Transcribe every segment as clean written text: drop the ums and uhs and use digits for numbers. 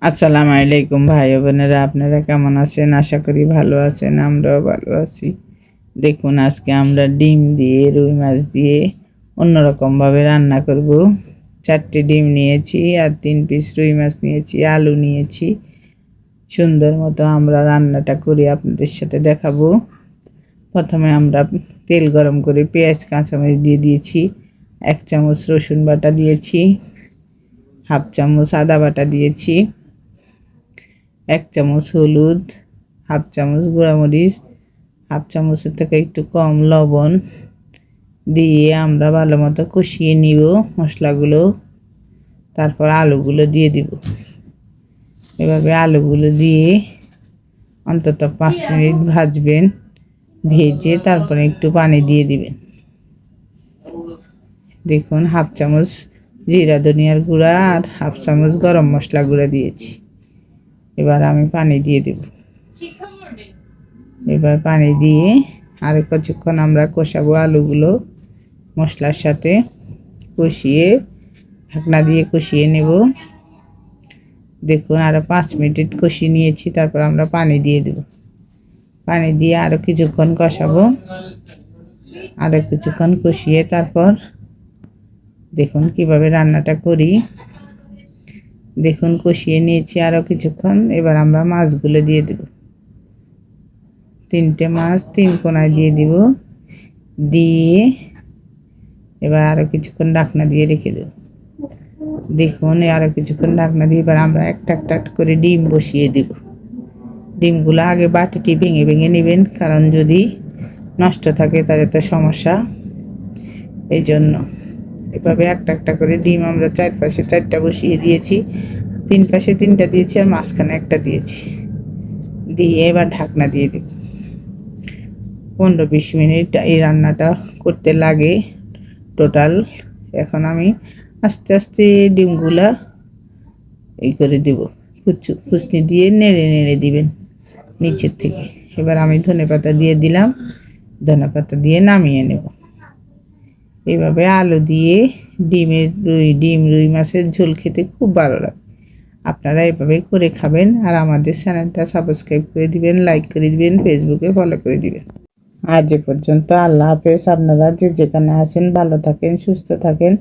আসসালামু আলাইকুম ভাই বোনেরা, আপনারা কেমন আছেন? আশা করি ভালো আছেন, আমরাও ভালো আছি। দেখুন, আজকে আমরা ডিম দিয়ে রুই মাছ দিয়ে অন্যরকমভাবে রান্না করব। 4টি ডিম নিয়েছি আর 3 পিস রুই মাছ নিয়েছি, আলু নিয়েছি। সুন্দর মতো আমরা রান্নাটা করে আপনাদের সাথে দেখাবো। প্রথমে আমরা তেল গরম করে পেঁয়াজ কাঁচামরিচ দিয়ে দিয়েছি, 1 চামচ রসুন বাটা দিয়েছি, হাফ চামচ আদা বাটা দিয়েছি, 1 চামচ হলুদ, হাফ চামচ গুঁড়ামরিচ, হাফ চামচের থেকে একটু কম লবণ দিয়ে আমরা ভালো মতো কষিয়ে নিব মশলাগুলো। তারপর আলুগুলো দিয়ে দিব। এভাবে আলুগুলো দিয়ে অন্তত 5 মিনিট ভাজবেন। ভেজে তারপরে একটু পানি দিয়ে দিবেন। দেখুন, হাফ চামচ জিরা ধনিয়ার গুঁড়া আর হাফ চামচ গরম মশলা গুঁড়া দিয়েছি। এবার আমি পানি দিয়ে দেব। এবার পানি দিয়ে আর কিছুক্ষণ আমরা কষাবো আলুগুলো মশলার সাথে, কষিয়ে ঢাকনা দিয়ে কষিয়ে নেব। দেখুন, আরও 5 মিনিট কষিয়ে নিয়েছি। তারপর আমরা পানি দিয়ে দেব। পানি দিয়ে আরও কিছুক্ষণ কষাবো। আরও কিছুক্ষণ কষিয়ে তারপর দেখুন কিভাবে রান্নাটা করি। দেখুন, কষিয়ে নিয়েছি আরও কিছুক্ষণ। এবার আমরা মাছগুলো দিয়ে দেব। 3টে মাছ 3 কোনায় দিয়ে দিব। দিয়ে এবার আরও কিছুক্ষণ ঢাকনা দিয়ে রেখে দেব। দেখুন, আরও কিছুক্ষণ ঢাকনা দিয়ে এবার আমরা একটা একটা করে ডিম বসিয়ে দেব। ডিমগুলো আগে বাটিটি ভেঙে ভেঙে নেবেন, কারণ যদি নষ্ট থাকে তাহলে তো সমস্যা। এই জন্য এভাবে একটা একটা করে ডিম আমরা চারপাশে 4টা বসিয়ে দিয়েছি, 3 পাশে 3টা দিয়েছি আর মাঝখানে একটা দিয়েছি। দিয়ে এবার ঢাকনা দিয়ে দেব। 15-20 মিনিট এই রান্নাটা করতে লাগে টোটাল। এখন আমি আস্তে আস্তে ডিমগুলা এই করে দেব, খুসনি দিয়ে নেড়ে নেড়ে দিবেন নিচের থেকে। এবার আমি ধনেপাতা দিয়ে দিলাম, ধনেপাতা দিয়ে নামিয়ে নেব। এইভাবে আলু দিয়ে রুই মাছের ঝোল খেতে খুব ভালো লাগে। আপনারা এভাবে করে খাবেন আর আমাদের চ্যানেলটা সাবস্ক্রাইব করে দিবেন, লাইক করে দিবেন, ফেসবুকে ফলো করে দিবেন। আজ এ পর্যন্ত। আল্লাহ হাফেজ। আপনারা যে যেখানে আছেন ভালো থাকেন, সুস্থ থাকেন।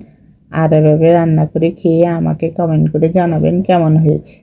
আর এভাবে রান্না করে খেয়ে আমাকে কমেন্ট করে জানাবেন কেমন হয়েছে।